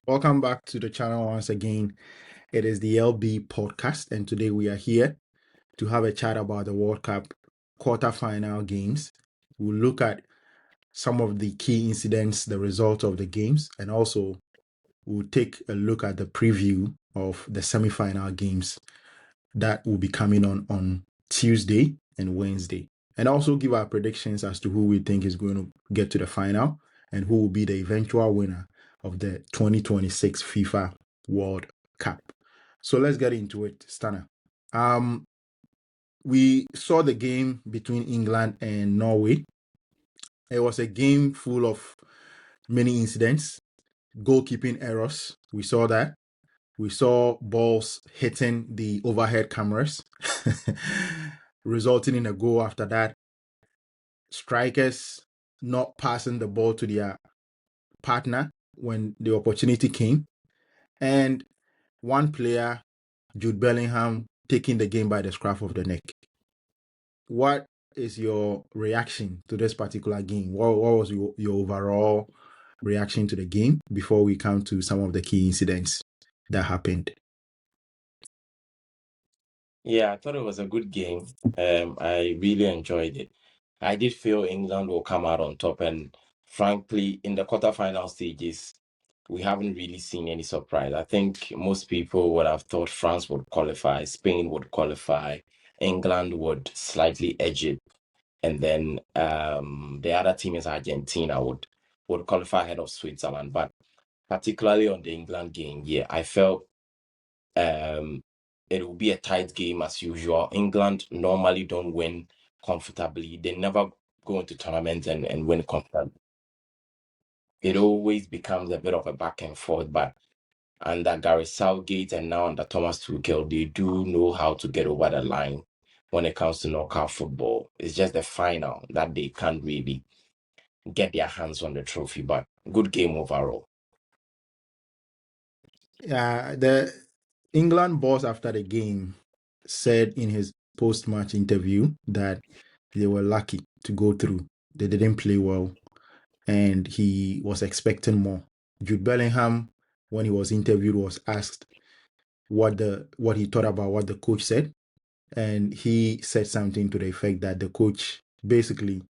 Welcome back to the channel once again. It is the LB podcast, and today we are here to have a chat about the World Cup quarterfinal games. We'll look at some of the key incidents, the result of the games, and also we'll take a look at the preview of the semi-final games that will be coming on Tuesday and Wednesday, and also give our predictions as to who we think is going to get to the final and who will be the eventual winner of the 2026 FIFA World Cup. So let's get into it, Stana. We saw the game between England and Norway. It was a game full of many incidents, goalkeeping errors. We saw that. We saw balls hitting the overhead cameras, resulting in a goal after that. Strikers not passing the ball to their partner when the opportunity came. And one player, Jude Bellingham, taking the game by the scruff of the neck. What is your reaction to this particular game? What was your overall reaction to the game before we come to some of the key incidents that happened? Yeah, I thought it was a good game. I really enjoyed it. I did feel England will come out on top, and frankly, in the quarterfinal stages, we haven't really seen any surprise. I think most people would have thought France would qualify, Spain would qualify, England would slightly edge it, and then the other team is Argentina would qualify ahead of Switzerland. But particularly on the England game, yeah, I felt it will be a tight game as usual. England normally don't win comfortably. They never go into tournaments and win comfortably. It always becomes a bit of a back and forth, but under Gareth Southgate and now under Thomas Tuchel, they do know how to get over the line when it comes to knockout football. It's just the final that they can't really get their hands on the trophy, but good game overall. The England boss after the game said in his post-match interview that they were lucky to go through. They didn't play well, and he was expecting more. Jude Bellingham, when he was interviewed, was asked what he thought about what the coach said, and he said something to the effect that the coach basically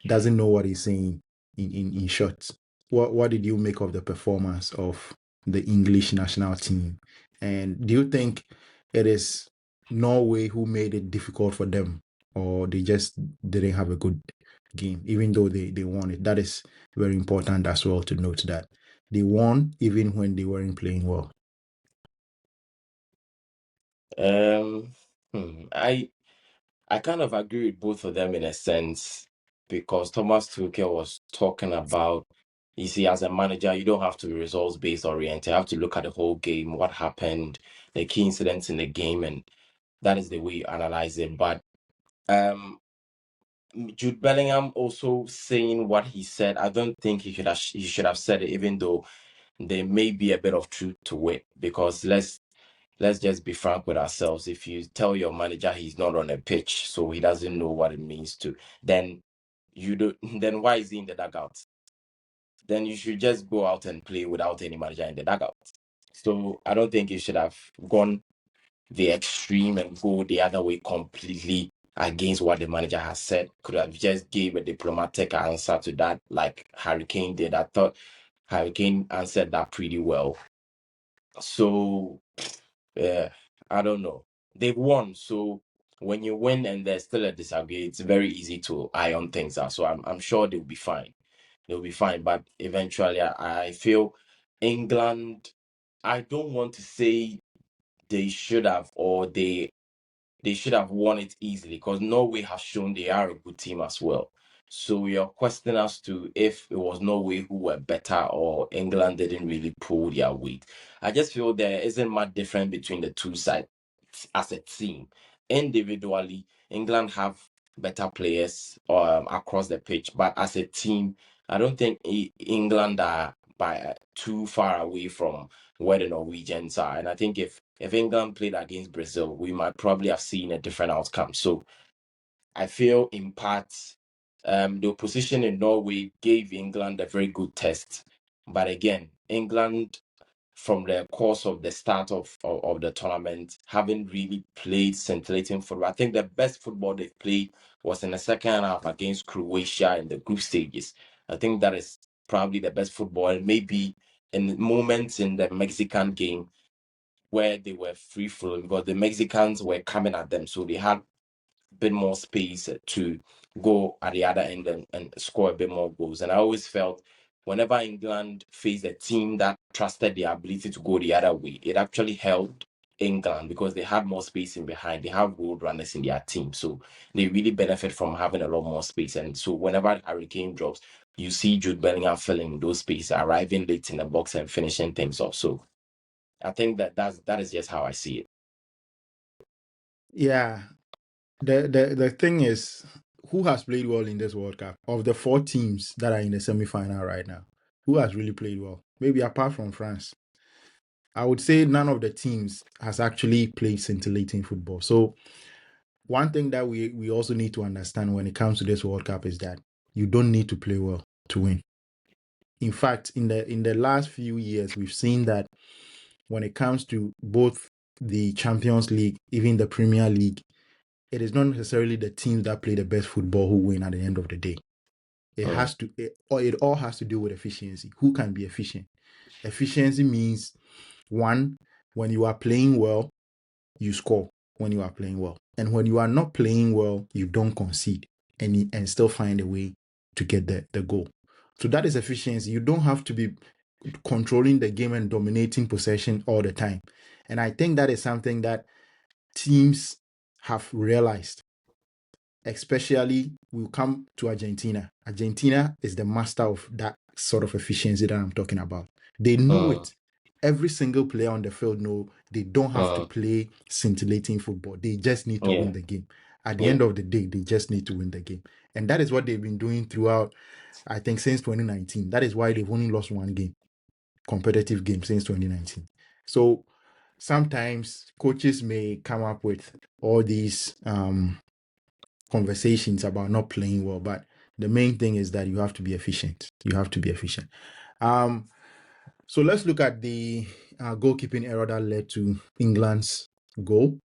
doesn't know what he's saying in short. What did you make of the performance of the English national team? And do you think it is Norway who made it difficult for them, or they just didn't have a good game, even though they won it? That is very important as well to note that they won even when they weren't playing well. Um, I kind of agree with both of them in a sense because Thomas Tuchel was talking about, you see, as a manager, you don't have to be results based oriented. You have to look at the whole game, what happened, the key incidents in the game, and that is the way you analyze it. But um, Jude Bellingham also saying what he said, I don't think he should have said it, even though there may be a bit of truth to it. Because let's just be frank with ourselves. If you tell your manager he's not on a pitch, so he doesn't know what it means to, then you do. Then why is he in the dugout? Then you should just go out and play without any manager in the dugout. So I don't think you should have gone the extreme and go the other way completely against what the manager has said. Could have just gave a diplomatic answer to that, like Harry Kane did. I thought Harry Kane answered that pretty well. So yeah, I don't know. They've won, so when you win and there's still a disagree, it's very easy to iron things out. So I'm sure they'll be fine. They'll be fine. But eventually, I feel England. I don't want to say they should have or they should have won it easily because Norway has shown they are a good team as well. So your question as to if it was Norway who were better or England didn't really pull their weight. I just feel there isn't much difference between the two sides as a team. Individually, England have better players across the pitch, but as a team, I don't think England are by too far away from where the Norwegians are. And I think if England played against Brazil, we might probably have seen a different outcome. So I feel in part, the opposition in Norway gave England a very good test. But again, England from the course of the start of the tournament, haven't really played scintillating football. I think the best football they've played was in the second half against Croatia in the group stages. I think that is probably the best football. And maybe in moments in the Mexican game where they were free flowing because the Mexicans were coming at them, so they had bit more space to go at the other end and score a bit more goals. And I always felt whenever England faced a team that trusted their ability to go the other way, it actually helped England because they had more space in behind. They have road runners in their team. So they really benefit from having a lot more space. And so whenever Harry Kane drops, you see Jude Bellingham filling those spaces, arriving late in the box and finishing things off. So I think that is just how I see it. Yeah. The thing is, who has played well in this World Cup? Of the 4 teams that are in the semi-final right now, who has really played well? Maybe apart from France. I would say none of the teams has actually played scintillating football. So one thing that we also need to understand when it comes to this World Cup is that you don't need to play well to win. In fact, in the last few years, we've seen that when it comes to both the Champions League, even the Premier League, it is not necessarily the teams that play the best football who win at the end of the day. It all has to do with efficiency. Who can be efficient? Efficiency means, one, when you are playing well, you score when you are playing well. And when you are not playing well, you don't concede and still find a way to get the goal. So that is efficiency. You don't have to be controlling the game and dominating possession all the time. And I think that is something that teams have realized. Especially, we'll come to Argentina. Argentina is the master of that sort of efficiency that I'm talking about. They know it. Every single player on the field know they don't have to play scintillating football. They just need to win the game. At the end of the day, they just need to win the game. And that is what they've been doing throughout, I think, since 2019. That is why they've only lost one game, competitive game, since 2019. So sometimes coaches may come up with all these conversations about not playing well, but the main thing is that you have to be efficient. You have to be efficient. So let's look at the goalkeeping error that led to England's goal.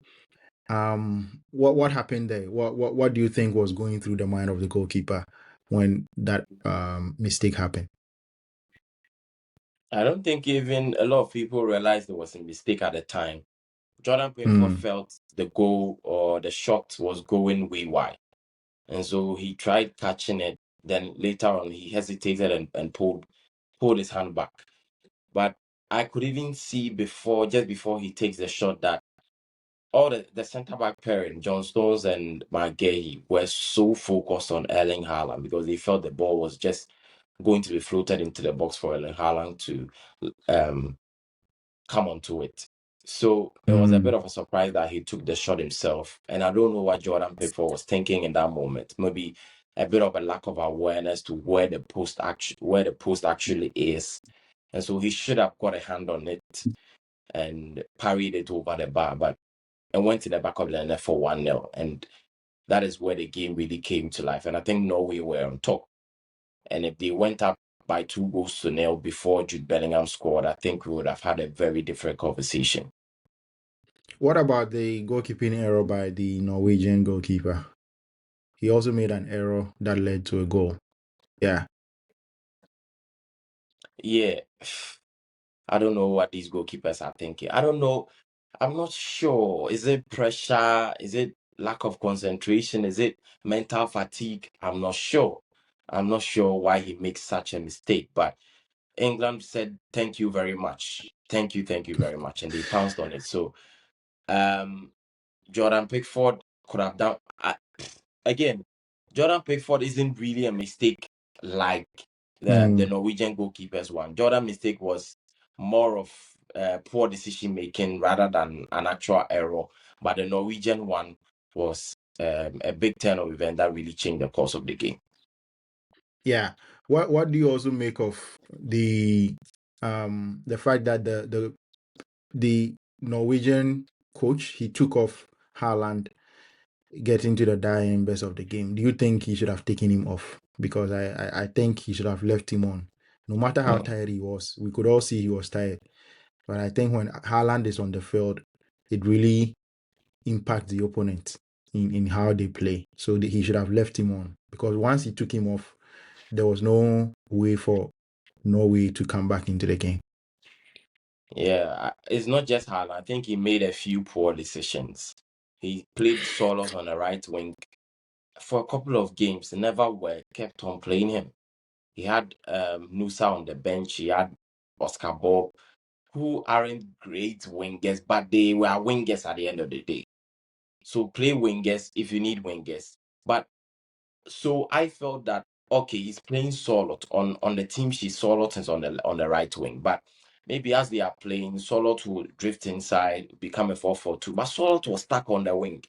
What happened there? What do you think was going through the mind of the goalkeeper when that mistake happened? I don't think even a lot of people realized it was a mistake at the time. Jordan Pickford felt the goal or the shot was going way wide. And so he tried catching it. Then later on, he hesitated and pulled his hand back. But I could even see just before he takes the shot, that all the centre back pairing, John Stones and McGahey, were so focused on Erling Haaland because they felt the ball was just going to be floated into the box for Erling Haaland to come onto it. So it was a bit of a surprise that he took the shot himself. And I don't know what Jordan Pickford was thinking in that moment. Maybe a bit of a lack of awareness to where the post actually is. And so he should have got a hand on it and parried it over the bar, but it went to the back of the net for 1-0. And that is where the game really came to life. And I think Norway were on top. And if they went up by 2-0 before Jude Bellingham scored, I think we would have had a very different conversation. What about the goalkeeping error by the Norwegian goalkeeper? He also made an error that led to a goal. Yeah. Yeah. I don't know what these goalkeepers are thinking. I don't know. I'm not sure. Is it pressure? Is it lack of concentration? Is it mental fatigue? I'm not sure. I'm not sure why he makes such a mistake, but England said, thank you very much. Thank you very much. And they pounced on it. So Jordan Pickford could have done again. Jordan Pickford isn't really a mistake like the Norwegian goalkeepers one. Jordan's mistake was more of poor decision making rather than an actual error. But the Norwegian one was a big turn of event that really changed the course of the game. Yeah. What do you also make of the fact that the Norwegian coach, he took off Haaland getting to the dying embers of the game? Do you think he should have taken him off? Because I think he should have left him on. No matter how tired he was, we could all see he was tired. But I think when Haaland is on the field, it really impacts the opponent in how they play. So he should have left him on, because once he took him off, there was no way for Norway to come back into the game. Yeah, it's not just Haaland. I think he made a few poor decisions. He played Solos on the right wing for a couple of games. Never were kept on playing him. He had Nusa on the bench. He had Oscar Bob, who aren't great wingers, but they were wingers at the end of the day. So play wingers if you need wingers. But so I felt that okay, he's playing Solot on the team sheet. Solot is on the right wing, but maybe as they are playing, Solot will drift inside, become a 4-4-2. But Solot was stuck on the wing.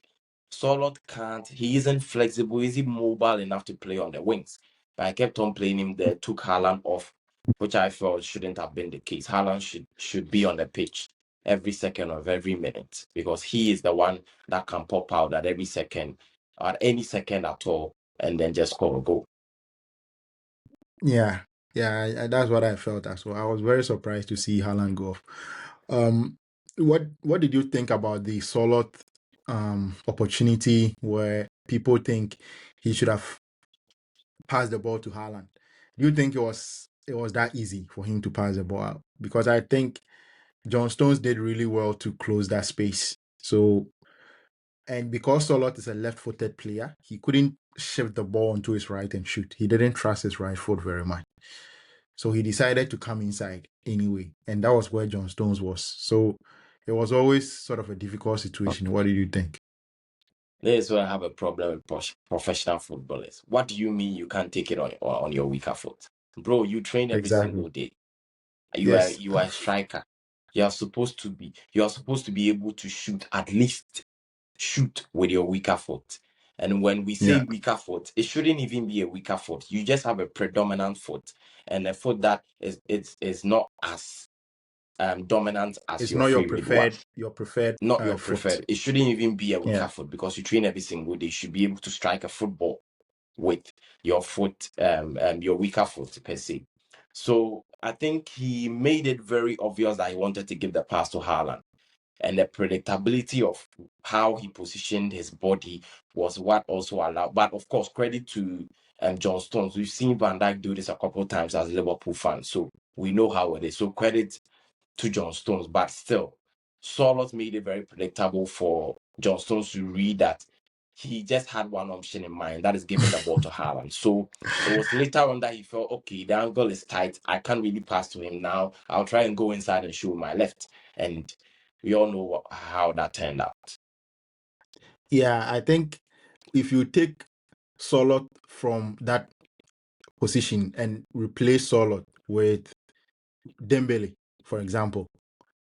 Solot can't. He isn't flexible. Is he mobile enough to play on the wings? But I kept on playing him there. Took Haaland off, which I felt shouldn't have been the case. Haaland should be on the pitch every second of every minute, because he is the one that can pop out at every second, at any second at all, and then just score a goal. Yeah, yeah, that's what I felt as well. I was very surprised to see Haaland go off. What did you think about the Solot opportunity where people think he should have passed the ball to Haaland? Do you think it was that easy for him to pass the ball out? Because I think John Stones did really well to close that space. So, and because Solot is a left-footed player, he couldn't shift the ball onto his right and shoot. He didn't trust his right foot very much. So he decided to come inside anyway. And that was where John Stones was. So it was always sort of a difficult situation. What do you think? This is where I have a problem with professional footballers. What do you mean you can't take it on your weaker foot? Bro, you train every Exactly. single day. Yes. You are a striker. You are supposed to be able to shoot, at least shoot with your weaker foot. And when we say Yeah. weaker foot, it shouldn't even be a weaker foot. You just have a predominant foot, and a foot that is not as dominant as It's your not favorite one. your preferred Not your foot. preferred. It shouldn't even be a weaker Yeah. foot, because you train every single day. You should be able to strike a football with your foot, your weaker foot per se. So I think he made it very obvious that he wanted to give the pass to Haaland. And the predictability of how he positioned his body was what also allowed. But of course, credit to John Stones. We've seen Van Dijk do this a couple of times as Liverpool fans, so we know how it is. So credit to John Stones, but still, Solos made it very predictable for John Stones to read that he just had one option in mind, that is giving the ball to Haaland. So it was later on that he felt, okay, the angle is tight. I can't really pass to him now. I'll try and go inside and shoot my left. And we all know how that turned out. Yeah, I think if you take Solot from that position and replace Solot with Dembele, for example,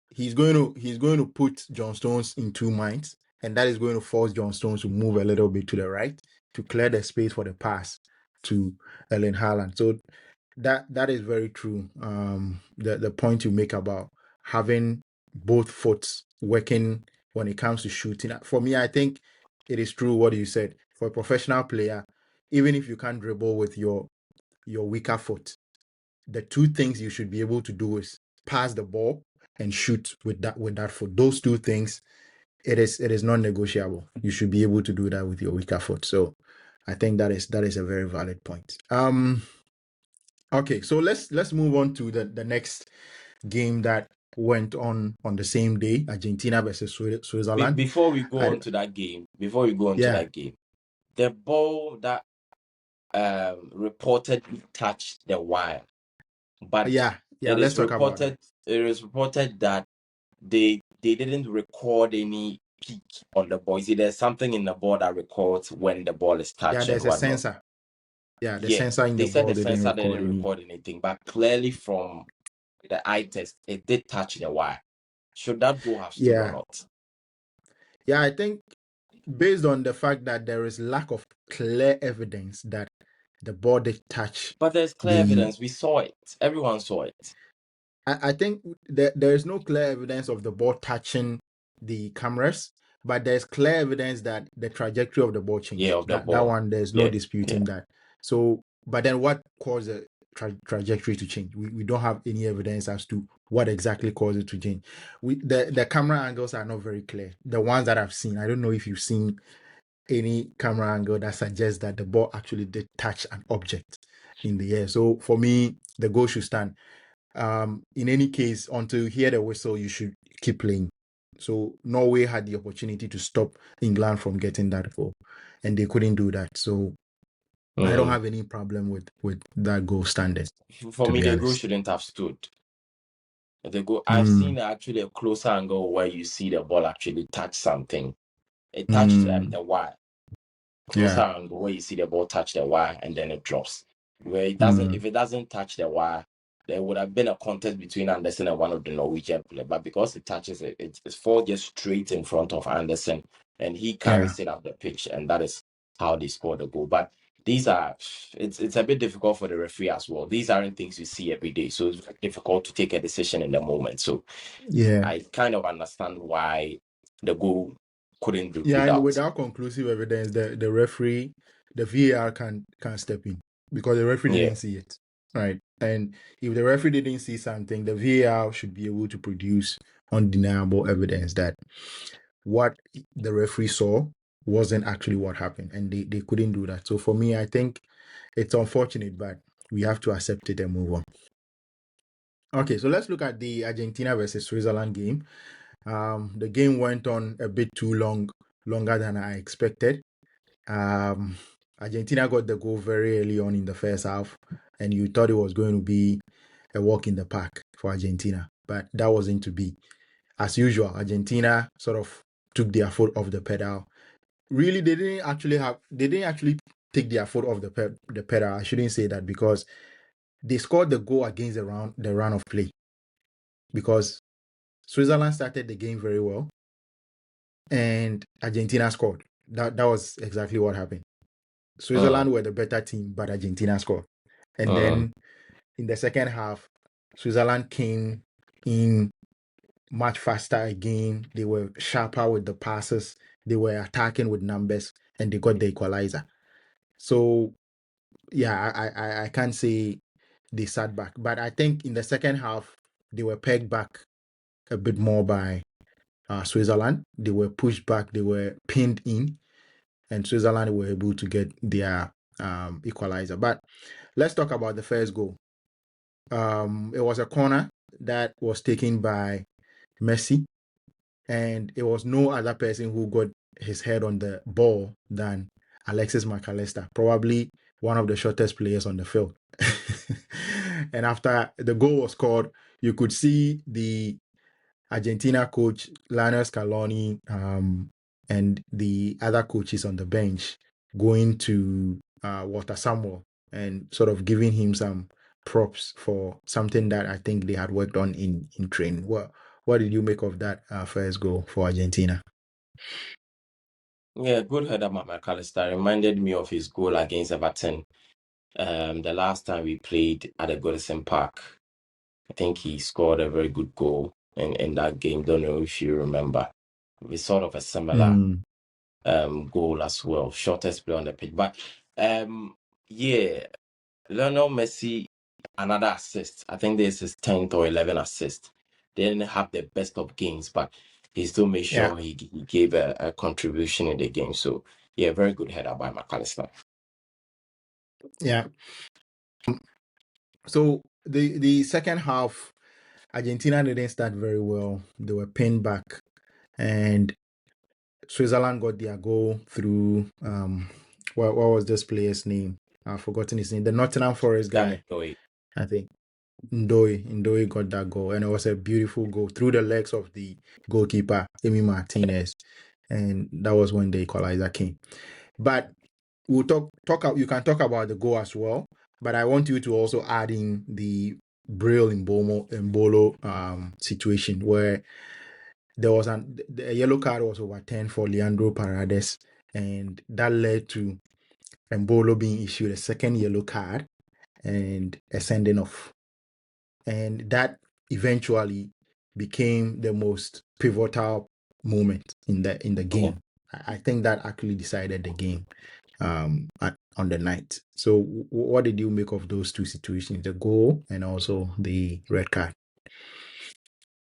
he's going to put John Stones in two minds, and that is going to force John Stones to move a little bit to the right to clear the space for the pass to Erling Haaland. So that is very true. The point you make about having both foots working when it comes to shooting. For me, I think it is true what you said. For a professional player, even if you can't dribble with your weaker foot, the two things you should be able to do is pass the ball and shoot with that foot. Those two things, it is non-negotiable. You should be able to do that with your weaker foot. So I think that is a very valid point. Okay, so let's move on to the next game that went on the same day, Argentina versus Switzerland. Before we go on to that game, the ball that reportedly touched the wire, but let's talk about that. It is reported that they didn't record any peak on the ball. See, there's something in the ball that records when the ball is touched There's and a whatnot. sensor. The sensor in They the said ball the sensor didn't didn't record anything, but clearly from the eye test, it did touch the wire. Should that goal have stood or not? Yeah, I think based on the fact that there is lack of clear evidence that the ball did touch. But there's clear evidence. We saw it. Everyone saw it. I think there is no clear evidence of the ball touching the cameras, but there's clear evidence that the trajectory of the ball changed. Yeah, of the that ball. one, there's no disputing that. So, but then what caused trajectory to change. We don't have any evidence as to what exactly caused it to change. The camera angles are not very clear. The ones that I've seen, I don't know if you've seen any camera angle that suggests that the ball actually did touch an object in the air. So for me, the goal should stand. In any case, until you hear the whistle, you should keep playing. So Norway had the opportunity to stop England from getting that goal, and they couldn't do that. So I don't have any problem with that goal standing. For To me, be the goal honest, shouldn't have stood. I've seen actually a closer angle where you see the ball actually touch something. It touched the wire. Closer yeah, angle where you see the ball touch the wire and then it drops. Where it doesn't, mm, if it doesn't touch the wire, there would have been a contest between Anderson and one of the Norwegian players. But because it touches it, it falls just straight in front of Anderson, and he carries it up the pitch, and that is how they scored the goal. But these are, it's a bit difficult for the referee as well. These aren't things you see every day, so it's very difficult to take a decision in the moment. So yeah, I kind of understand why the goal couldn't be yeah. ruled And out. without conclusive evidence, the referee, the VAR can step in because the referee Yeah. didn't see it, right? And if the referee didn't see something, the VAR should be able to produce undeniable evidence that what the referee saw wasn't actually what happened, and they couldn't do that. So for me, I think it's unfortunate, but we have to accept it and move on. Okay, so let's look at the Argentina versus Switzerland game. The game went on a bit too longer than I expected. Argentina got the goal very early on in the first half, and you thought it was going to be a walk in the park for Argentina, but that wasn't to be. As usual, Argentina sort of took their foot off the pedal. Really, they didn't actually take their foot off the pedal. I shouldn't say that, because they scored the goal against the run of play, because Switzerland started the game very well and Argentina scored. That was exactly what happened. Switzerland were the better team, but Argentina scored. And then in the second half, Switzerland came in much faster again. They were sharper with the passes. They were attacking with numbers, and they got the equalizer. So yeah, I can't say they sat back, but I think in the second half they were pegged back a bit more by Switzerland. They were pushed back. They were pinned in, and Switzerland were able to get their equalizer. But let's talk about the first goal. It was a corner that was taken by Messi, and it was no other person who got his head on the ball than Alexis McAllister, probably one of the shortest players on the field. And after the goal was scored, you could see the Argentina coach Lionel Scaloni and the other coaches on the bench going to Walter Samuel and sort of giving him some props for something that I think they had worked on in training. What did you make of that first goal for Argentina? Yeah, good header by McAllister. Reminded me of his goal against Everton. The last time we played at the Goodison Park, I think he scored a very good goal in that game. Don't know if you remember. It's sort of a similar goal as well. Shortest play on the pitch. But yeah, Lionel Messi, another assist. I think this is 10th or 11th assist. They didn't have the best of games, but he still made Yeah, sure he gave a contribution in the game. So yeah, very good header by McAllister. yeah. So the second half, Argentina didn't start very well. They were pinned back, and Switzerland got their goal through what was this player's name? I've forgotten his name. The Nottingham Forest guy, I think. Ndoye got that goal, and it was a beautiful goal through the legs of the goalkeeper, Emi Martinez, and that was when the equalizer came. But we'll talk. You can talk about the goal as well, but I want you to also add in the Bril Mbolo situation where there was a yellow card was overturned for Leandro Paredes, and that led to Mbolo being issued a second yellow card and a sending off. And that eventually became the most pivotal moment in the game. I think that actually decided the game. on the night. So what did you make of those two situations, the goal and also the red card?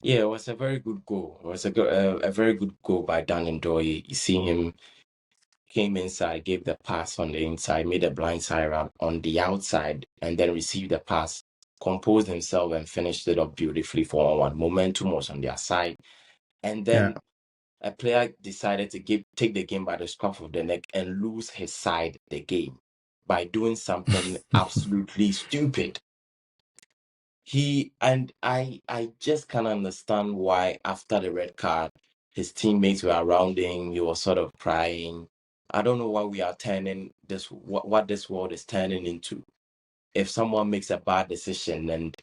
Yeah, it was a very good goal. It was a very good goal by Dan Ndoye. You see him came inside, gave the pass on the inside, made a blind side run on the outside, and then received the pass, composed himself, and finished it up beautifully for 1-1. Momentum was on their side. And Yeah. then a player decided to take the game by the scruff of the neck and lose his side the game by doing something absolutely stupid. I just can't understand why after the red card, his teammates were around him. He was sort of crying. I don't know why we are turning this what this world is turning into. If someone makes a bad decision and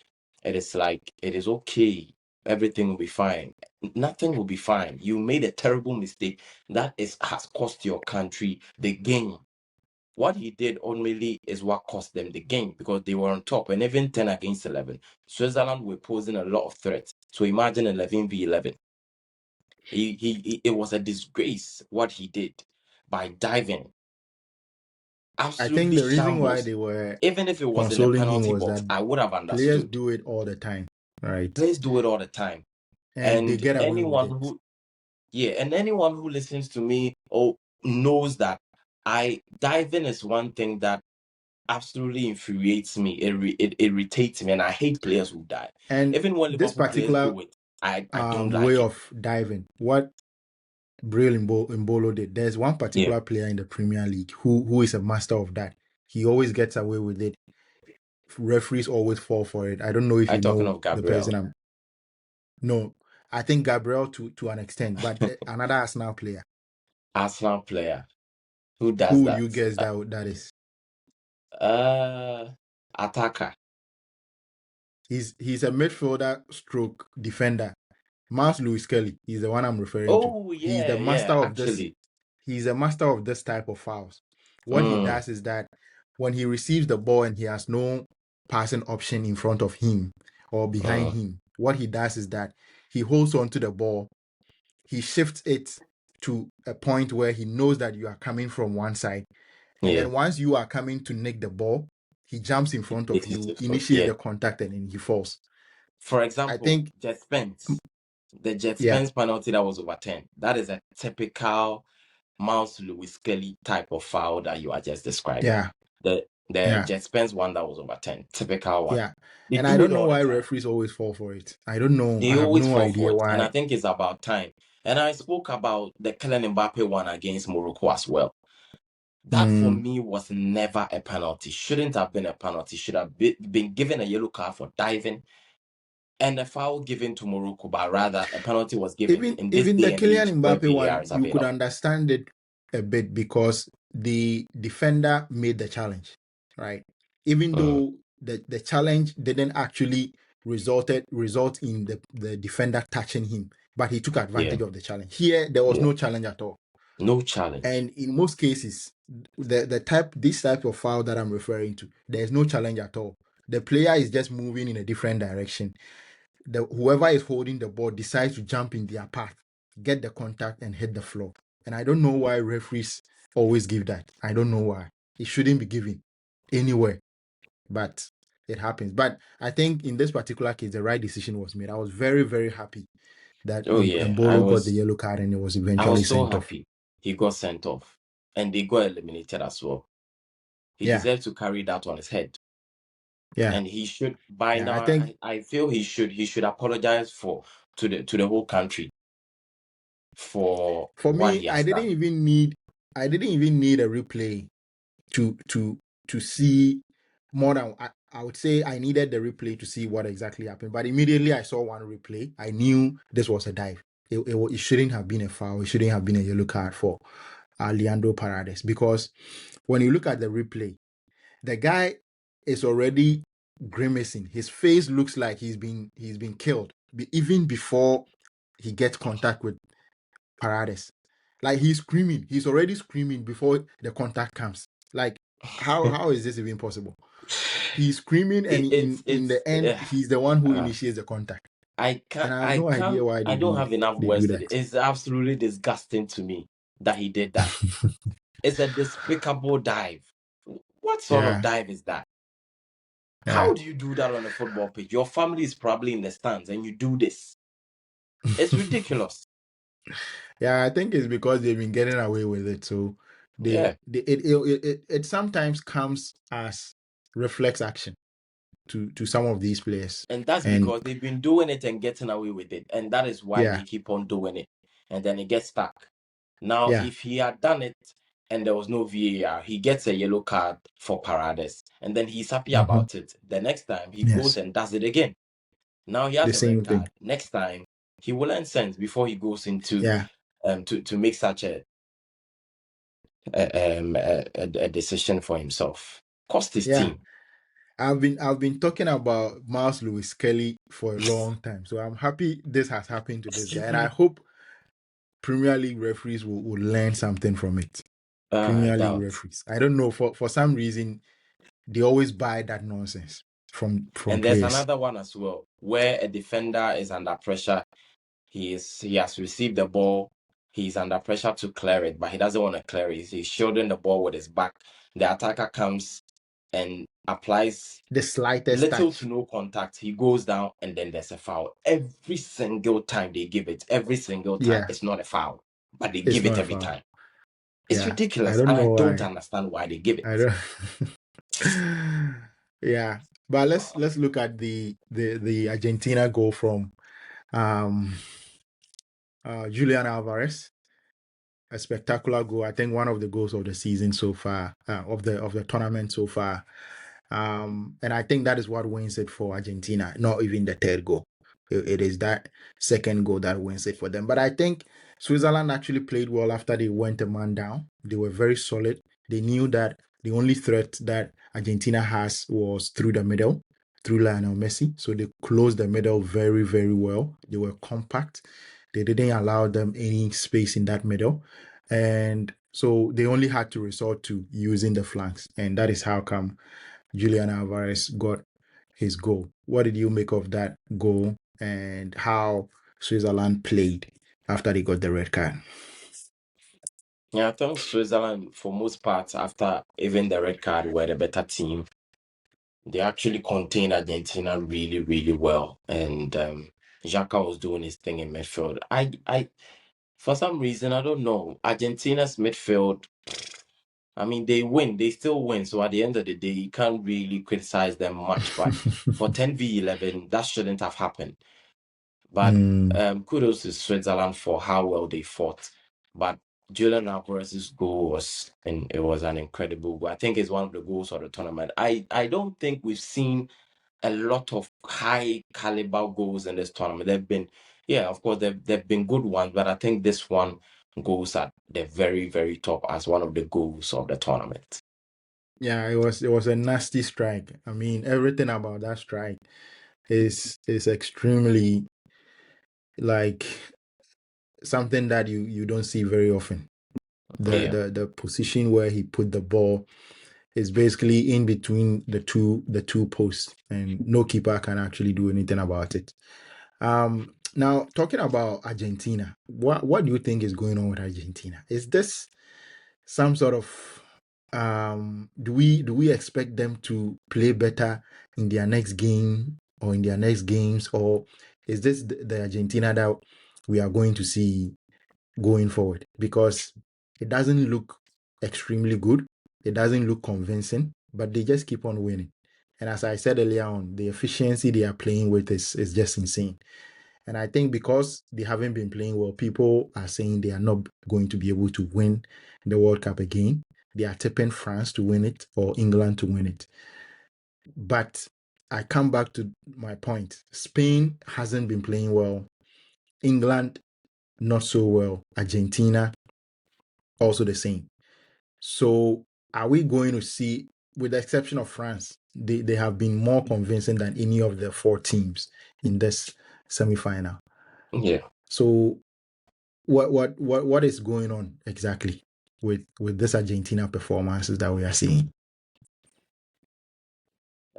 it is like it is okay, everything will be fine. Nothing will be fine. You made a terrible mistake that has cost your country the game. What he did only is what cost them the game because they were on top, and even 10 against 11. Switzerland were posing a lot of threats. So imagine 11v11. It was a disgrace what he did by diving. I think Absolutely the reason why shambles. they were Even if it was in the consoling him penalty was box, that I would have players understood. do it all the time, right? Players do it all the time. And they And get away with anyone it. who and anyone who listens to me knows that diving is one thing that absolutely infuriates me. It irritates me, and I hate players who dive. And Even when this Liverpool players particular do it, I don't way like it. of diving, what Bril Mbolo did, there's one Yeah, particular player in the Premier League who is a master of that. He always gets away with it. Referees always fall for it. I don't know if I'm you talking know of the person Gabriel. I'm. No, I think Gabriel to an extent, but another Arsenal player. Arsenal player who does Who would that. you guess that is? Attacker. He's a midfielder stroke defender. Mars Lewis Kelly. He's the one I'm referring to. Oh He's the yeah, master yeah. of this. Actually, He's a master of this type of fouls. What he mm, does is that when he receives the ball and he has no passing option in front of him or behind mm, him, what he does is that he holds on to the ball, he shifts it to a point where he knows that you are coming from one side. And yeah. then once you are coming to nick the ball, he jumps in front of It is you, difficult. initiates Yeah. the contact, and then he falls. For I example, think, Jet Spence. The Jet yeah, Spence penalty that was overturned. That is a typical Mouse Lewis Kelly type of foul that you are just describing. yeah, The yeah, Jet Spence one that was overturned, typical one. yeah. They And I do it don't know all the why time. referees always fall for it. I don't know. I They have always no fall for idea it, and I why. think it's about time. And I spoke about the Kylian Mbappe one against Morocco as well. That for Mm, me was never a penalty. Shouldn't have been a penalty. Should have been given a yellow card for diving and a foul given to Morocco, but rather a penalty was given. even In this even the day and age Kylian where Mbappe VAR one, is you could available. understand it a bit because the defender made the challenge, right? Even Mm, though the challenge didn't actually result in the defender touching him, but he took yeah, advantage of the challenge. Here, there was yeah. no challenge at all. No challenge. And in most cases, this type of foul that I'm referring to, there's no challenge at all. The player is just moving in a different direction. Whoever is holding the ball decides to jump in their path, get the contact, and hit the floor. And I don't know why referees always give that. I don't know why. It shouldn't be given anywhere, but it happens. But I think in this particular case, the right decision was made. I was very, very happy that Oh yeah, Mbolo got the yellow card and it was I eventually was so sent off. happy he got sent off, and they got eliminated as well. He Yeah, deserves to carry that on his head, yeah, and he should by yeah. I now. think I feel he should apologize to the whole country for for what me, he has done. I didn't even need a replay to see more than I would say I needed the replay to see what exactly happened. But immediately I saw one replay, I knew this was a dive. It shouldn't have been a foul. It shouldn't have been a yellow card for Leandro Paredes because when you look at the replay, the guy is already grimacing. His face looks like he's been killed even before he gets contact with Paredes. Like he's screaming. He's already screaming before the contact comes. Like how is this even possible? He's screaming, and in It's the end, he's the one who uh, initiates the contact. I And can't I have I no idea can't why I don't have enough they do words. that. It's absolutely disgusting to me that he did that. It's a despicable dive. What sort of Yeah. dive is that? Yeah. How do you do that on a football pitch? Your family is probably in the stands and you do this. It's ridiculous. Yeah, I think it's because they've been getting away with it. So Yeah. it sometimes comes as reflex action to some of these players. And that's And because they've been doing it and getting away with it. And that is why yeah, they keep on doing it. And then it gets stuck. Now, yeah. if he had done it and there was no VAR, he gets a yellow card for Parades. And then he's happy Mhm. about it. The next time he goes Yes, and does it again. Now he the has a red same thing. card. Next time he will learn sense before he goes into Yeah, to make such a decision for himself. Cost his yeah. team. I've been talking about Miles Lewis Kelly for a long time. So I'm happy this has happened to this guy. And I hope Premier League referees will learn something from it. I Premier League doubt. referees. I don't know, for some reason they always buy that nonsense from And there's players. another one as well, where a defender is under pressure. He has received the ball. He's under pressure to clear it, but he doesn't want to clear it. He's shielding the ball with his back. The attacker comes and applies The slightest little to touch. no contact. He goes down, and then there's a foul. Every single time they give it, every single time, Yeah, it's not a foul, but they it's give it not a every foul. time. It's Yeah, I ridiculous, don't and I know don't why. understand why they give it. I don't. Yeah, but let's look at the Argentina goal from um Julian Alvarez. A spectacular goal. I think one of the goals of the season so far, of the tournament so far. And I think that is what wins it for Argentina, not even the third goal. It is that second goal that wins it for them. But I think Switzerland actually played well after they went a man down. They were very solid. They knew that the only threat that Argentina has was through the middle, through Lionel Messi. So they closed the middle very, very well. They were compact. They didn't allow them any space in that middle. And so they only had to resort to using the flanks. And that is how come Julian Alvarez got his goal. What did you make of that goal and how Switzerland played after they got the red card? Yeah, I think Switzerland, for most parts, after even the red card, were the better team. They actually contained Argentina really, really well. And Xhaka was doing his thing in midfield. For some reason, I don't know, Argentina's midfield, I mean, they win, they still win. So at the end of the day, you can't really criticize them much. But for 10v11, that shouldn't have happened. But Mm, kudos to Switzerland for how well they fought. But Julian Alvarez's goal was, and it was an incredible goal. I think it's one of the goals of the tournament. I don't think we've seen a lot of high caliber goals in this tournament. They've been, yeah, of course, they've been good ones, but I think this one goes at the very, very top as one of the goals of the tournament. yeah, it was a nasty strike. I mean, everything about that strike is extremely like something that you don't see very often. Yeah. The position where he put the ball is basically in between the two posts, and no keeper can actually do anything about it. Now talking about Argentina, what do you think is going on with Argentina? Is this some sort of do we expect them to play better in their next game or in their next games, or is this the Argentina that we are going to see going forward? Because it doesn't look extremely good. It doesn't look convincing, but they just keep on winning. And as I said earlier on, the efficiency they are playing with is just insane. And I think because they haven't been playing well, people are saying they are not going to be able to win the World Cup again. They are tipping France to win it or England to win it. But I come back to my point. Spain hasn't been playing well. England, not so well. Argentina, also the same. So are we going to see, with the exception of France, they have been more convincing than any of the four teams in this semi-final. Yeah. So what is going on exactly with this Argentina performances that we are seeing?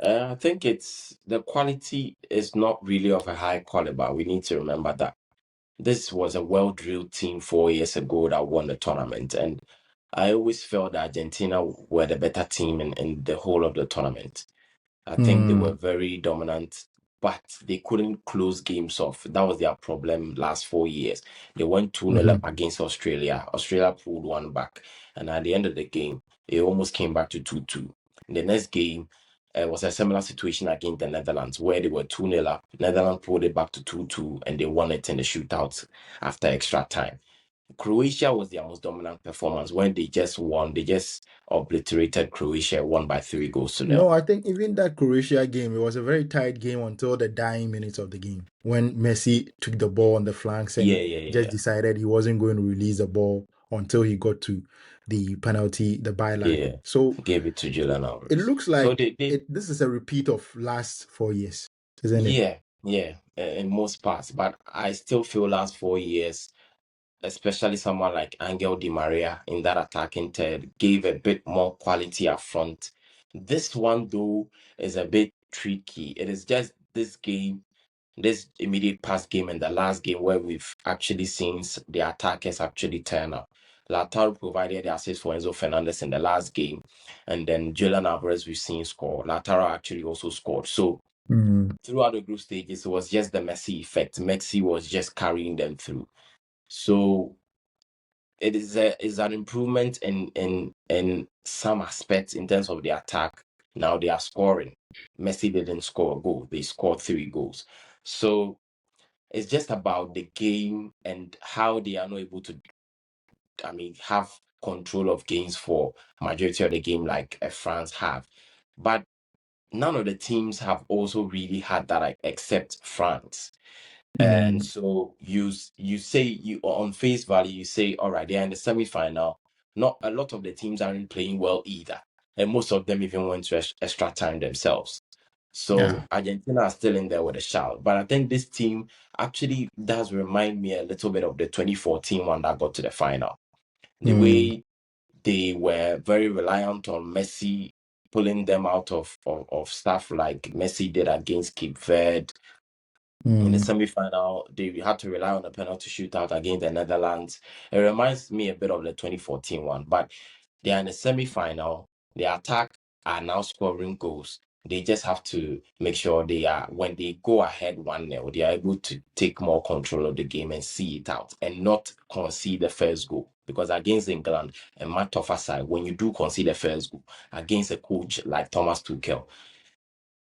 I think it's the quality is not really of a high caliber. We need to remember that this was a well drilled team 4 years ago that won the tournament. And I always felt that Argentina were the better team in the whole of the tournament. I think they were Mm, very dominant, but they couldn't close games off. That was their problem last 4 years. They went 2-0 mhm, up against Australia. Australia pulled one back. And at the end of the game, it almost came back to 2-2. In the next game, it was a similar situation against the Netherlands where they were 2-0 up. Netherlands pulled it back to 2-2 and they won it in the shootout after extra time. Croatia was their most dominant performance when they just won. They just obliterated Croatia, won by 3 goals to 0. No, I think even that Croatia game, it was a very tight game until the dying minutes of the game when Messi took the ball on the flanks Yeah, and yeah, just yeah. decided he wasn't going to release the ball until he got to the penalty, the byline. Yeah, So gave it to Julian it Alvarez. looks So like this is a repeat of last 4 years, isn't it? yeah, in most parts. But I still feel last 4 years, especially someone like Angel Di Maria in that attacking third, gave a bit more quality up front. This one, though, is a bit tricky. It is just this game, this immediate past game and the last game where we've actually seen the attackers actually turn up. Lautaro provided the assist for Enzo Fernandez in the last game, and then Julian Alvarez we've seen score. Lautaro actually also scored. So Mm, throughout the group stages, it was just the Messi effect. Messi was just carrying them through. So it is an improvement in some aspects in terms of the attack. Now they are scoring. Messi didn't score a goal; they scored 3 goals. So it's just about the game and how they are not able to, I mean, have control of games for majority of the game like France have. But none of the teams have also really had that, like, except France. And mm, so you say, you on face value, you say, all right, they're in the semi-final. Not a lot of the teams aren't playing well either. And most of them even went to extra time themselves. yeah. So Argentina are still in there with a shout. But I think this team actually does remind me a little bit of the 2014 one that got to the final. The Mm, way they were very reliant on Messi pulling them out of stuff like Messi did against Cape Verde. In the mm, semi-final, they had to rely on a penalty shootout against the Netherlands. It reminds me a bit of the 2014 one, but they are in the semi-final. The attack are now scoring goals. They just have to make sure they are, when they go ahead 1-0, they are able to take more control of the game and see it out and not concede the first goal. Because against England, a much tougher side, when you do concede the first goal against a coach like Thomas Tuchel,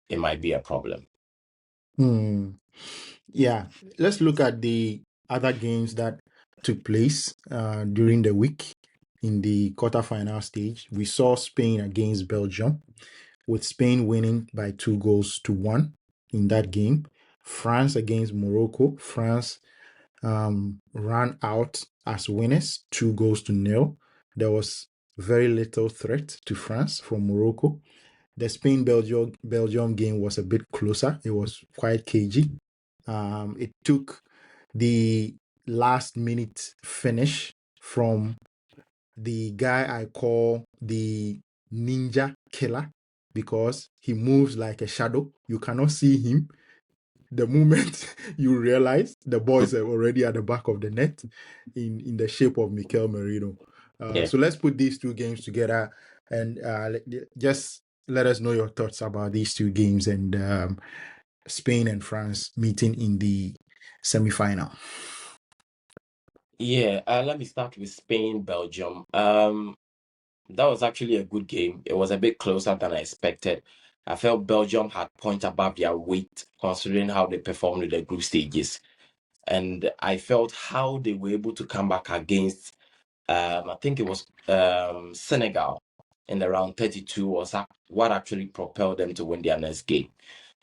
it might be a problem. mm. Yeah, let's look at the other games that took place during the week in the quarterfinal stage. We saw Spain against Belgium, with Spain winning by 2 goals to 1 in that game. France against Morocco. France ran out as winners, 2 goals to 0. There was very little threat to France from Morocco. The Spain Belgium game was a bit closer. It was quite cagey. It took the last minute finish from the guy I call the ninja killer because he moves like a shadow. You cannot see him. The moment you realize the boys are already at the back of the net in the shape of Mikel Merino. Yeah. So let's put these two games together and just let us know your thoughts about these two games and Spain and France meeting in the semi-final. Yeah, let me start with Spain, Belgium. That was actually a good game. It was a bit closer than I expected. I felt Belgium had point above their weight considering how they performed in the group stages. And I felt how they were able to come back against, I think it was Senegal in the round 32 was what actually propelled them to win their next game.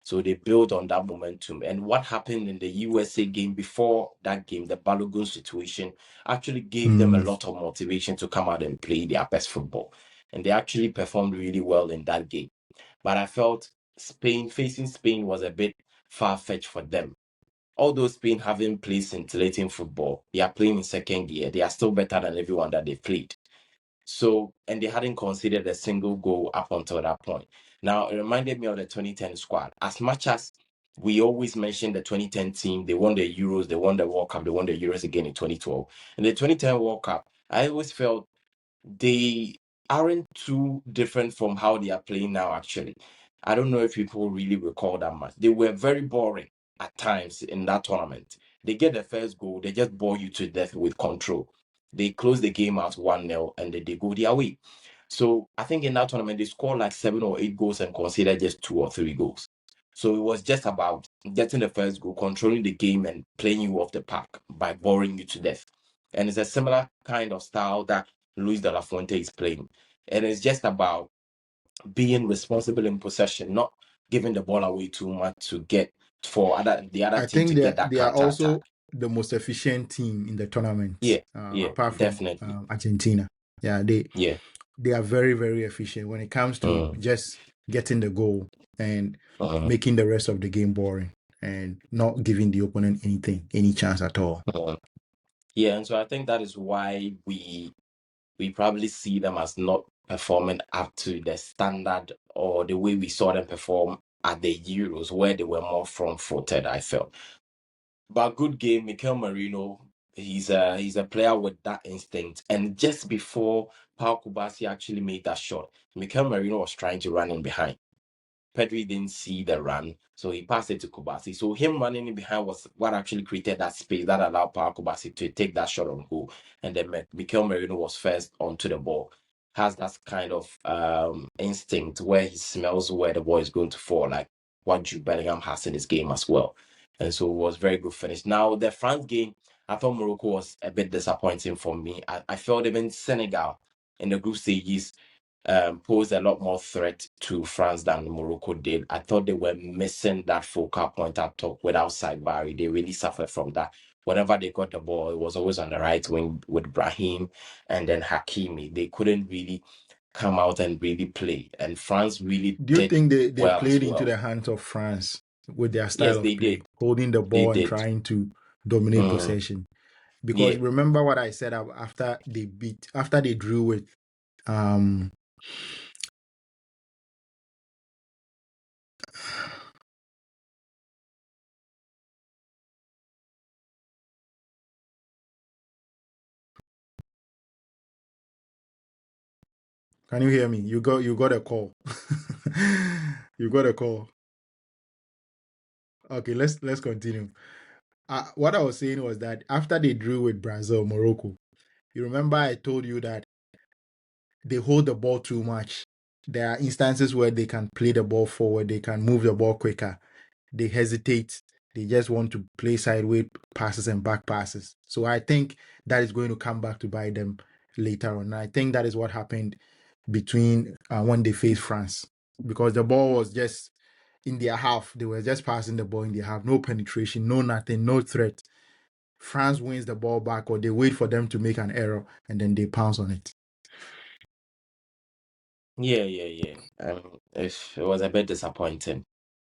So they built on that momentum. And what happened in the USA game before that game, the Balogun situation, actually gave them a Mm, lot of motivation to come out and play their best football. And they actually performed really well in that game. But I felt facing Spain was a bit far-fetched for them. Although Spain haven't played scintillating football, they are playing in second gear. They are still better than everyone that they played. So, and they hadn't conceded a single goal up until that point. Now, it reminded me of the 2010 squad. As much as we always mention the 2010 team, they won the Euros, they won the World Cup, they won the Euros again in 2012. In the 2010 World Cup, I always felt they aren't too different from how they are playing now, actually. I don't know if people really recall that much. They were very boring at times in that tournament. They get the first goal, they just bore you to death with control. They close the game out 1-0 and then they go their way. So I think in that tournament, they scored like 7 or 8 goals and conceded just 2 or 3 goals. So it was just about getting the first goal, controlling the game, and playing you off the park by boring you to death. And it's a similar kind of style that Luis de la Fuente is playing. And it's just about being responsible in possession, not giving the ball away too much to get for the other I team think to get that they are counter attack. also the most efficient team in the tournament, Yeah, yeah, apart from definitely. Argentina. Yeah, Yeah. they are very, very efficient when it comes to just getting the goal and making the rest of the game boring and not giving the opponent any chance at all. Yeah, and so I think that is why we probably see them as not performing up to the standard or the way we saw them perform at the Euros, where they were more front-footed, I felt. But good game, Mikel Merino. He's a player with that instinct. And just before Pau Kubasi actually made that shot, Mikel Merino was trying to run in behind. Pedri didn't see the run, so he passed it to Kubasi. So him running in behind was what actually created that space that allowed Pau Kubasi to take that shot on goal. And then Mikel Merino was first onto the ball. Has that kind of instinct where he smells where the ball is going to fall, like what Jude Bellingham has in his game as well. And so it was very good finish. Now the France game, I thought Morocco was a bit disappointing for me. I felt even Senegal in the group stages posed a lot more threat to France than Morocco did. I thought they were missing that focal point up top with outside Barry. They really suffered from that. Whenever they got the ball, it was always on the right wing with Brahim and then Hakimi. They couldn't really come out and really play. And France really Do you did think they well as played into well. the hands of France with their Yes, style of they play, did. holding the They ball and did. trying to dominate possession? Because Yeah. remember what I said after they drew with can you hear me? You got a call. You got a call. Okay, let's continue. What I was saying was that after they drew with Morocco, you remember I told you that they hold the ball too much. There are instances where they can play the ball forward, they can move the ball quicker. They hesitate. They just want to play sideways passes and back passes. So I think that is going to come back to bite them later on. I think that is what happened between when they faced France, because the ball was just in their half. They were just passing the ball in their half. No penetration, no nothing, no threat. France wins the ball back, or they wait for them to make an error and then they pounce on it. Yeah. It was a bit disappointing.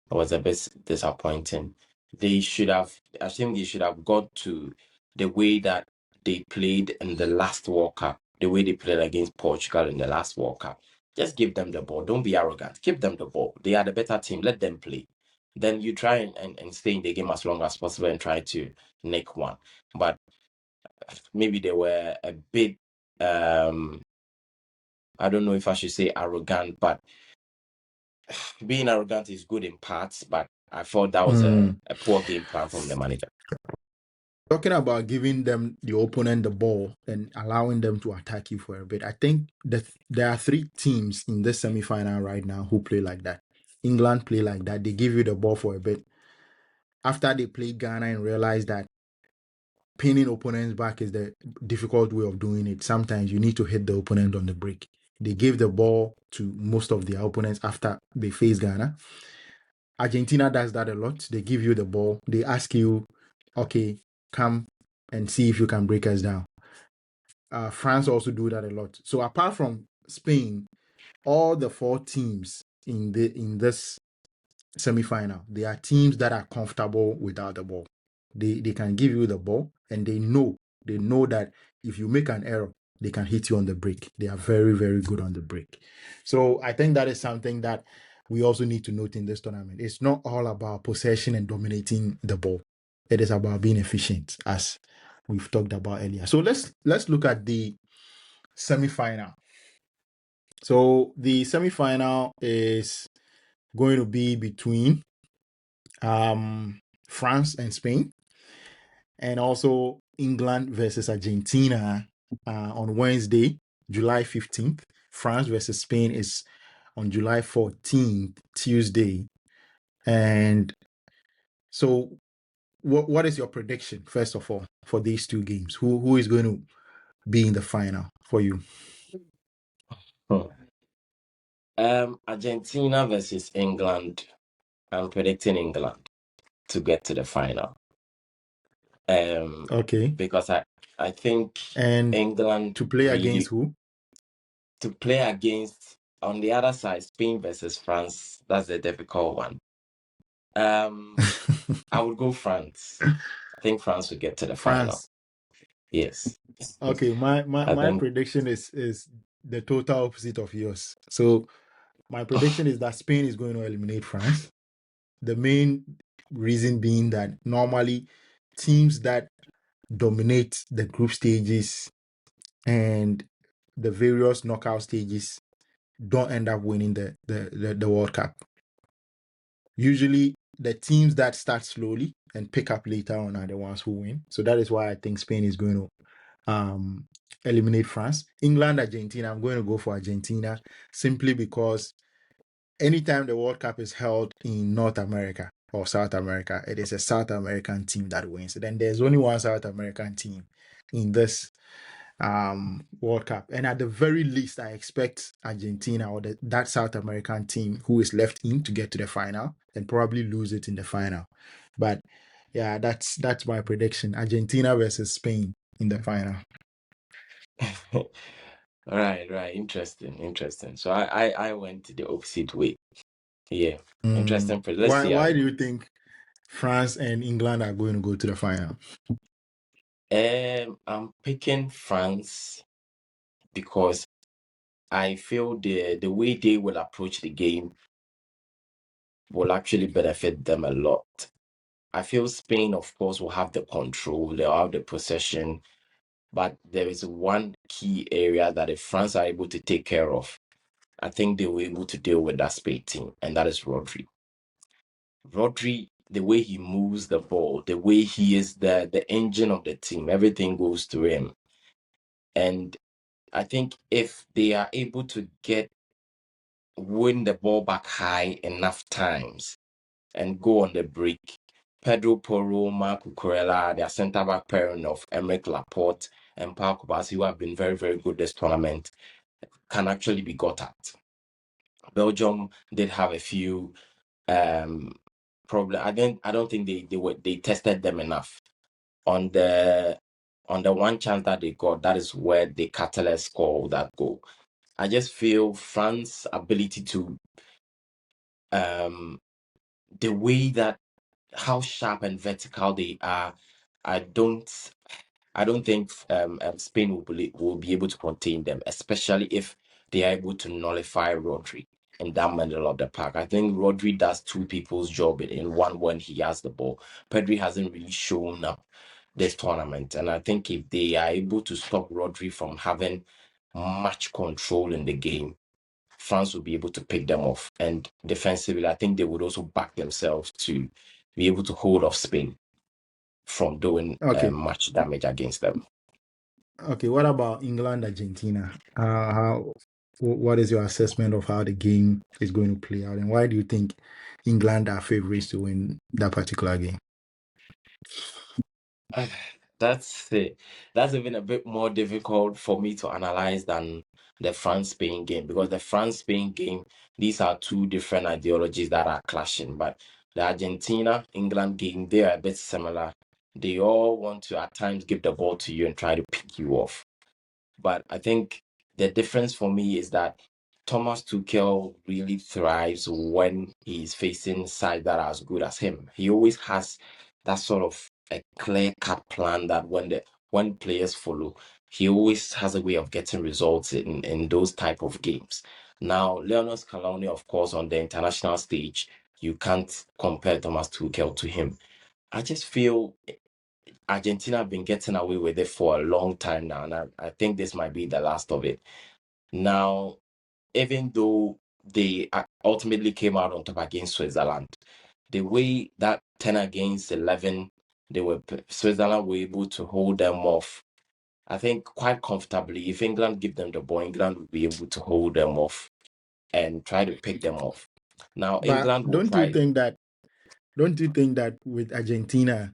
It was a bit disappointing. They should have, I think they should have got to the way that they played in the last World Cup, the way they played against Portugal in the last World Cup. Just give them the ball. Don't be arrogant. Give them the ball. They are the better team. Let them play. Then you try and stay in the game as long as possible and try to nick one. But maybe they were a bit, I don't know if I should say arrogant, but being arrogant is good in parts, but I thought that was a poor game plan from the manager. Talking about giving them the opponent the ball and allowing them to attack you for a bit, I think that there are 3 teams in this semi-final right now who play like that. England play like that. They give you the ball for a bit. After they play Ghana and realize that pinning opponents back is the difficult way of doing it, sometimes you need to hit the opponent on the break. They gave the ball to most of their opponents after they face Ghana. Argentina does that a lot. They give you the ball. They ask you, okay, come and see if you can break us down. France also do that a lot. So apart from Spain, all the 4 teams in this semi-final, they are teams that are comfortable without the ball. They can give you the ball, and they know that if you make an error, they can hit you on the break. They are very, very good on the break. So I think that is something that we also need to note in this tournament. It's not all about possession and dominating the ball. It is about being efficient, as we've talked about earlier. So let's look at the semi-final. So the semi-final is going to be between France and Spain, and also England versus Argentina on Wednesday, July 15th. France versus Spain is on July 14th, Tuesday. And so what is your prediction, first of all, for these two games? Who is going to be in the final for you? Hmm. Argentina versus England. I'm predicting England to get to the final. Okay. Because I think And England to play against really who? to play against on the other side, Spain versus France. That's a difficult one. I would go France. I think France will get to the final. France. Yes. Okay, I my think prediction is the total opposite of yours. So my prediction is that Spain is going to eliminate France. The main reason being that normally teams that dominate the group stages and the various knockout stages don't end up winning the World Cup. Usually, the teams that start slowly and pick up later on are the ones who win. So that is why I think Spain is going to eliminate France. England, Argentina, I'm going to go for Argentina simply because anytime the World Cup is held in North America or South America, it is a South American team that wins. Then there's only one South American team in this World Cup. And at the very least, I expect Argentina or that South American team who is left in to get to the final and probably lose it in the final. But yeah, that's my prediction. Argentina versus Spain in the final. right. Interesting. So I went the opposite way. Yeah. Mm. Interesting. Let's see how Why it do goes. you think France and England are going to go to the final? I'm picking France because I feel the way they will approach the game will actually benefit them a lot. I feel Spain, of course, will have the control, they'll have the possession, but there is one key area that if France are able to take care of, I think they were able to deal with that Spain team, and that is Rodri. Rodri, the way he moves the ball, the way he is the engine of the team, everything goes through him. And I think if they are able to win the ball back high enough times and go on the break, Pedro Porro, Marc Cucurella, their centre back pairing of Emerick Laporte and Paul Kubasi, who have been very, very good this tournament, can actually be got at. Belgium did have a few problem. I don't think they tested them enough. On the one chance that they got, that is where the Catalan score that goal. I just feel France's ability to the way that how sharp and vertical they are, I don't think Spain will be able to contain them, especially if they are able to nullify Rodri in that middle of the park. I think Rodri does two people's job in one when he has the ball. Pedri hasn't really shown up this tournament, and I think if they are able to stop Rodri from having much control in the game, France will be able to pick them off. And defensively, I think they would also back themselves to be able to hold off Spain from doing Okay. much damage against them. Okay. What about England, Argentina? What is your assessment of how the game is going to play out, and why do you think England are favorites to win that particular game? That's it. That's even a bit more difficult for me to analyze than the France Spain game because the France Spain game, these are two different ideologies that are clashing. But the Argentina England game, they are a bit similar. They all want to at times give the ball to you and try to pick you off. But I think the difference for me is that Thomas Tuchel really thrives when he's facing sides that are as good as him. He always has that sort of a clear-cut plan that when players follow, he always has a way of getting results in those type of games. Now, Lionel Scaloni, of course, on the international stage, you can't compare Thomas Tuchel to him. I just feel Argentina have been getting away with it for a long time now, and I think this might be the last of it. Now, even though they ultimately came out on top against Switzerland, the way that 10 against 11, Switzerland were able to hold them off, I think quite comfortably. If England give them the ball, England will be able to hold them off and try to pick them off. Now, But England will try. don't you think that with Argentina,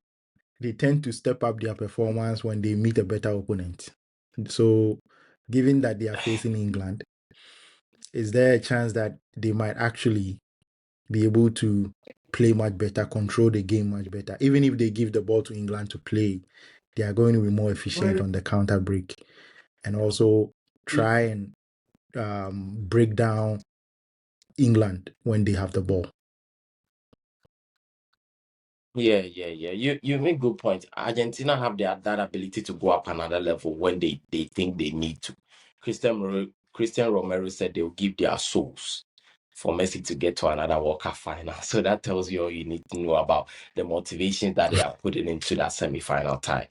they tend to step up their performance when they meet a better opponent? So, given that they are facing England, is there a chance that they might actually be able to play much better, control the game much better? Even if they give the ball to England to play, they are going to be more efficient on the counter break and also try and break down England when they have the ball. Yeah. You make good point. Argentina have that ability to go up another level when they think they need to. Christian Romero said they'll give their souls for Messi to get to another World Cup final. So that tells you all you need to know about the motivation that they are putting into that semi-final tie.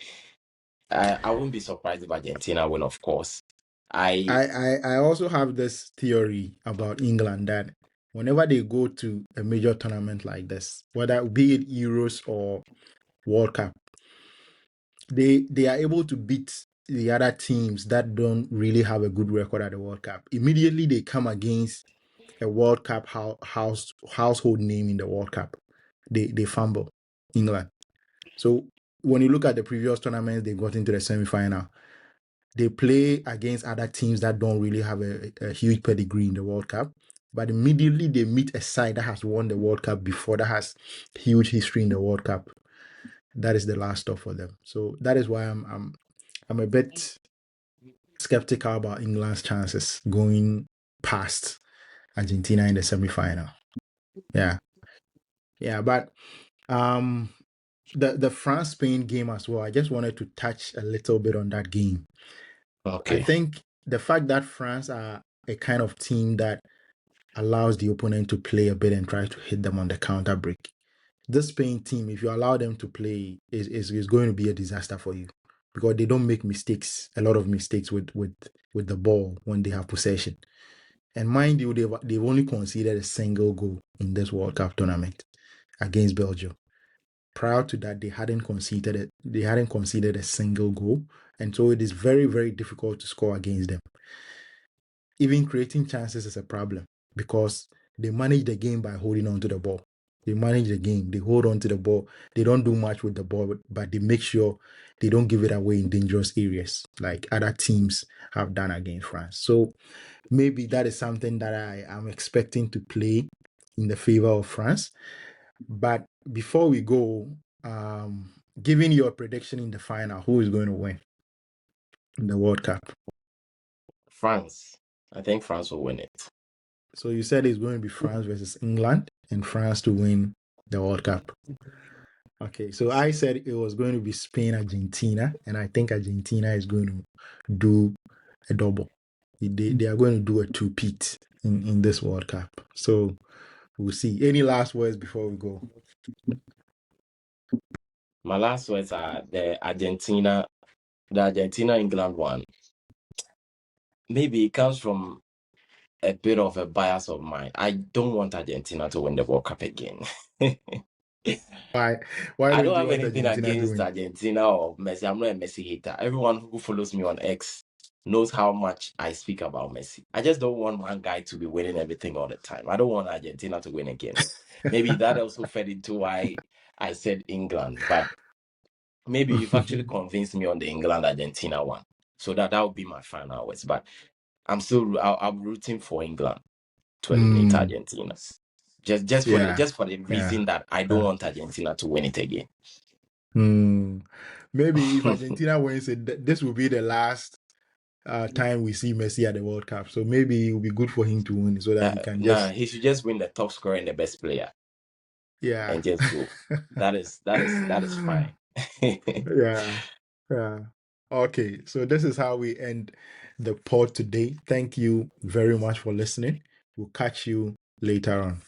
I wouldn't be surprised if Argentina win, of course. I also have this theory about England that whenever they go to a major tournament like this, whether be it Euros or World Cup, they are able to beat the other teams that don't really have a good record at the World Cup. Immediately they come against a World Cup household name in the World Cup. They fumble England. So when you look at the previous tournaments, they got into the semi-final. They play against other teams that don't really have a huge pedigree in the World Cup. But immediately they meet a side that has won the World Cup before, that has huge history in the World Cup. That is the last stop for them. So that is why I'm a bit skeptical about England's chances going past Argentina in the semi-final. Yeah. Yeah, but um the France Spain game as well. I just wanted to touch a little bit on that game. I Okay. think the fact that France are a kind of team that allows the opponent to play a bit and try to hit them on the counter break. This Spain team, if you allow them to play, is going to be a disaster for you because they don't make mistakes, a lot of mistakes with the ball when they have possession. And mind you, they've only conceded a single goal in this World Cup tournament against Belgium. Prior to that, they hadn't conceded a single goal, and so it is very, very difficult to score against them. Even creating chances is a problem because they manage the game by holding on to the ball. They manage the game, they hold on to the ball. They don't do much with the ball, but they make sure they don't give it away in dangerous areas like other teams have done against France. So maybe that is something that I am expecting to play in the favor of France. But before we go, giving your prediction in the final, who is going to win in the World Cup? France. I think France will win it. So you said it's going to be France versus England and France to win the World Cup. Okay, so I said it was going to be Spain, Argentina, and I think Argentina is going to do a double. They are going to do a two-peat in this World Cup. So we'll see. Any last words before we go? My last words are the Argentina England one. Maybe it comes from a bit of a bias of mine. I don't want Argentina to win the World Cup again. Why? Why I don't don't you have want anything Argentina to against win? Argentina or Messi. I'm not a Messi hater. Everyone who follows me on X knows how much I speak about Messi. I just don't want one guy to be winning everything all the time. I don't want Argentina to win again. Maybe that also fed into why I said England, but maybe you've actually convinced me on the England Argentina one. So that would be my final words. But I'm rooting for England to eliminate Mm, Argentina. yeah, Just for the yeah, reason that I don't yeah. want Argentina to win it again. Maybe if Argentina wins it, this will be the last time we see Messi at the World Cup. So maybe it will be good for him to win so that he can Nah, just, he should just win the top scorer and the best player yeah. and just go. That is fine. Yeah, yeah. Okay, so this is how we end the pod today. Thank you very much for listening. We'll catch you later on.